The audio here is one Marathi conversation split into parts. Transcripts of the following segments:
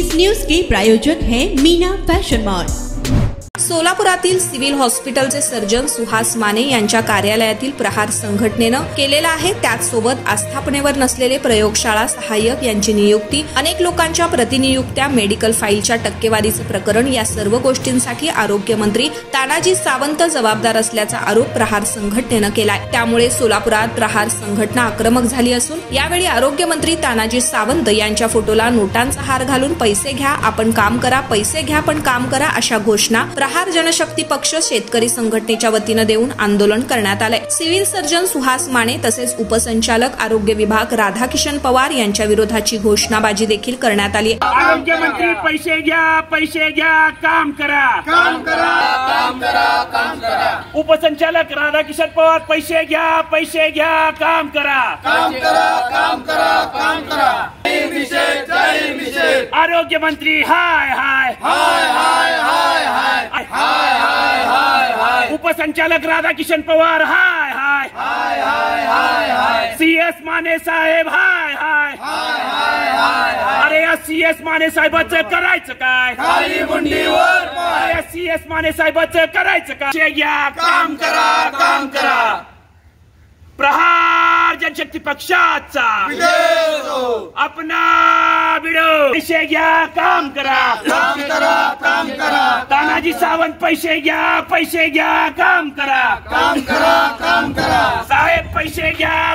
इस न्यूज के प्रायोजक हैं मीना फैशन मॉल। सोलापुरातील सिव्हिल हॉस्पिटलचे सर्जन सुहास माने यांच्या कार्यालयातील प्रहार संघटनेनं केलेला आहे। त्याचसोबत आस्थापनेवर नसलेले प्रयोगशाळा सहाय्यक यांची नियुक्ती, अनेक लोकांच्या प्रतिनियुक्त्या, मेडिकल फाईलच्या टक्केवारीचे प्रकरण या सर्व गोष्टींसाठी आरोग्यमंत्री तानाजी सावंत जबाबदार असल्याचा आरोप प्रहार संघटनेनं केलाय। त्यामुळे सोलापुरात प्रहार संघटना आक्रमक झाली असून यावेळी आरोग्यमंत्री तानाजी सावंत यांच्या फोटोला नोटांचा हार घालून पैसे घ्या आपण काम करा, पैसे घ्या पण काम करा अशा घोषणा प्रहार जनशक्ती पक्ष शेतकरी संघटनेच्या वतीने देऊन आंदोलन करण्यात आले। सिव्हिल सर्जन सुहास माने तसेच उपसंचालक आरोग्य विभाग राधाकिशन पवार यांच्या विरोधाची घोषणाबाजी देखील करण्यात आली। आरोग्यमंत्री पैसे घ्या काम करा, काम करा, काम करा, काम करा। उपसंचालक राधाकिशन पवार पैसे घ्या काम करा, काम करा, काम करा, काम करा। आरोग्यमंत्री हाय हाय हाय हाय हाय हाय हाय हाय हाय हाय। उपसंचालक राधाकिशन पवार हाय हाय हाय हाय हाय हाय। सीएस माने साहेब हाय हाय हाय हाय हाय। अरे या सीएस माने साहेबांचं करायचं काय? खाली मुंडीवर पाय। या सीएस माने साहेबांचं करायचं काय? पैसे घ्या काम करा, काम करा। प्रहार जनशक्ती पक्षाचा अपना बिडो। पैसे घ्या काम करा, काम करा, काम करा। तानाजी सावंत पैसे घ्या काम करा, काम करा, काम करा। साहेब पैसे घ्या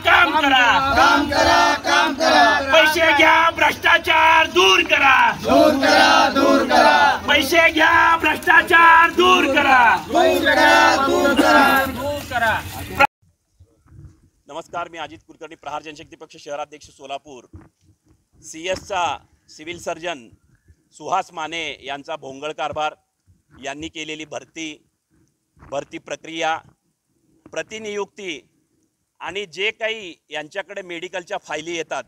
काम करा, काम करा, काम करा। पैसे घ्या भ्रष्टाचार दूर करा, दूर करा, दूर करा। पैसे घ्या भ्रष्टाचार दूर करा, दूर करा, दूर करा, दूर करा। नमस्कार, मी अजित कुलकर्णी, प्रहार जनशक्ती पक्ष शहराध्यक्ष सोलापूर। सीएसचा सिव्हिल सर्जन सुहास माने यांचा भोंगळ कारभार, यांनी केलेली भरती प्रक्रिया, प्रतिनियुक्ती आणि जे काही यांच्याकडे मेडिकलच्या फायली येतात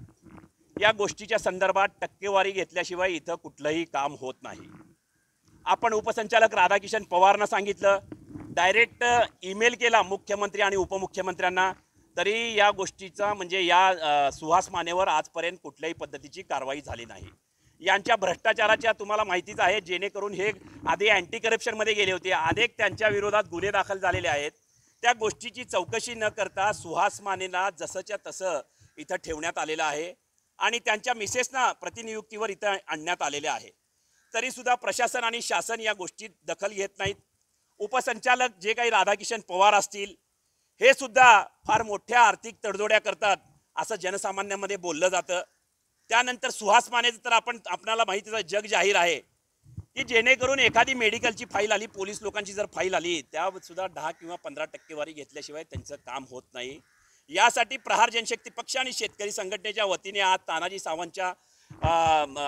या गोष्टीच्या संदर्भात टक्केवारी घेतल्याशिवाय इथं कुठलंही काम होत नाही। आपण उपसंचालक राधाकिशन पवारना सांगितलं, डायरेक्ट ईमेल केला मुख्यमंत्री आणि उपमुख्यमंत्र्यांना, तरी या गोष्टीचा म्हणजे या सुहास मानेवर आजपर्यंत कुठल्याही पद्धतीची कारवाई झाली नाही। यांच्या भ्रष्टाचाराच्या तुम्हाला माहितीच आहे, जेणेकरून हे आधी अँटी करप्शनमध्ये गेले होते, अनेक त्यांच्या विरोधात गुन्हे दाखल झालेले आहेत। त्या गोष्टीची चौकशी न करता सुहास मानेला जसंच्या तसं इथं ठेवण्यात आलेलं आहे आणि त्यांच्या मिसेसना प्रतिनियुक्तीवर इथं आणण्यात आलेले आहे। तरीसुद्धा प्रशासन आणि शासन या गोष्टीत दखल घेत नाहीत। उपसंचालक जे काही राधाकिशन पवार असतील हे सुद्धा फार मोठ्या आर्थिक तडजोड्या करतात असं जनसामान्यांमध्ये बोललं जातं। त्यानंतर सुहास मानेचं तर आपणाला माहितीच आहे, जग जाहीर आहे की जेणेकरून एखादी मेडिकलची फाईल आली, पोलीस लोकांची जर फाईल आली, त्यासुद्धा 10 किंवा 15 टक्केवारी घेतल्याशिवाय त्यांचं काम होत नाही। यासाठी प्रहार जनशक्ती पक्ष आणि शेतकरी संघटनेच्या वतीने आज तानाजी सावंतच्या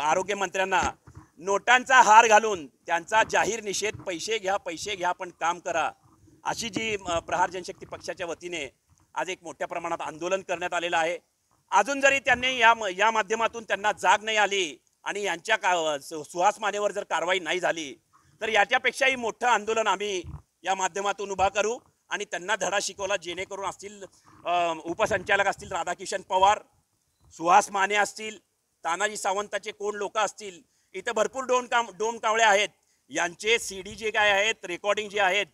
आरोग्यमंत्र्यांना नोटांचा हार घालून त्यांचा जाहीर निषेध, पैसे घ्या पण काम करा अशी जी प्रहार जनशक्ती पक्षाच्या वतीने आज एक मोठ्या प्रमाणात आंदोलन करण्यात आलेलं आहे। अजून जरी त्यांनी या माध्यमातून त्यांना जाग नाही आली आणि यांच्या सुहास मानेवर जर कारवाई नाही झाली तर याच्यापेक्षाही मोठं आंदोलन आम्ही या माध्यमातून उभा करू आणि त्यांना धडा शिकवला, जेणेकरून असतील उपसंचालक असतील राधाकिशन पवार, सुहास माने असतील, तानाजी सावंताचे कोण लोक असतील, इथं भरपूर डोम कावळे आहेत, यांचे सीडी जे काय आहेत, रेकॉर्डिंग जे आहेत,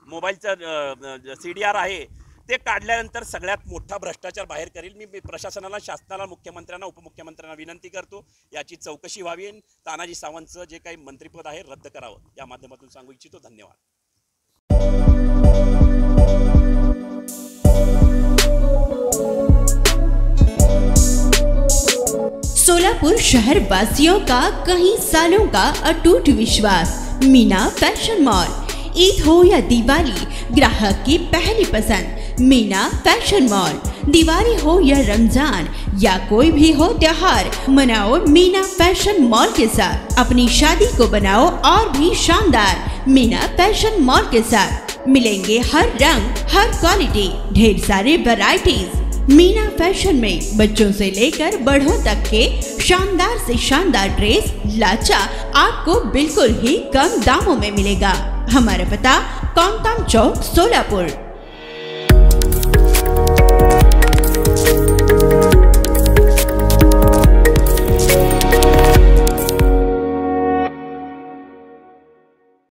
मोबाईलचं CDR आहे ते काढल्यानंतर सगळ्यात मोठा भ्रष्टाचार बाहेर करेल। मी प्रशासनाला, शासनाला, मुख्यमंत्र्यांना, उपमुख्यमंत्र्यांना विनंती करतो याची चौकशी व्हावी, तानाजी सावंतचं जे काही मंत्रिपद आहे रद्द करावं, या माध्यमातून सांगू इच्छितो। धन्यवाद। सोलापुर शहर वासियों का कई सालों का अटूट विश्वास, मीना फैशन मॉल। ईद हो या दिवाली, ग्राहक की पहली पसंद मीना फैशन मॉल। दिवाली हो या रमजान या कोई भी हो त्योहार, मनाओ मीना फैशन मॉल के साथ। अपनी शादी को बनाओ और भी शानदार मीना फैशन मॉल के साथ। मिलेंगे हर रंग, हर क्वालिटी, ढेर सारे वैरायटीज। मीना फैशन में बच्चों से लेकर बड़ों तक के शानदार से शानदार ड्रेस लाचा आपको बिल्कुल ही कम दामों में मिलेगा। हमारा पता कॉमताम चौक, सोलापुर।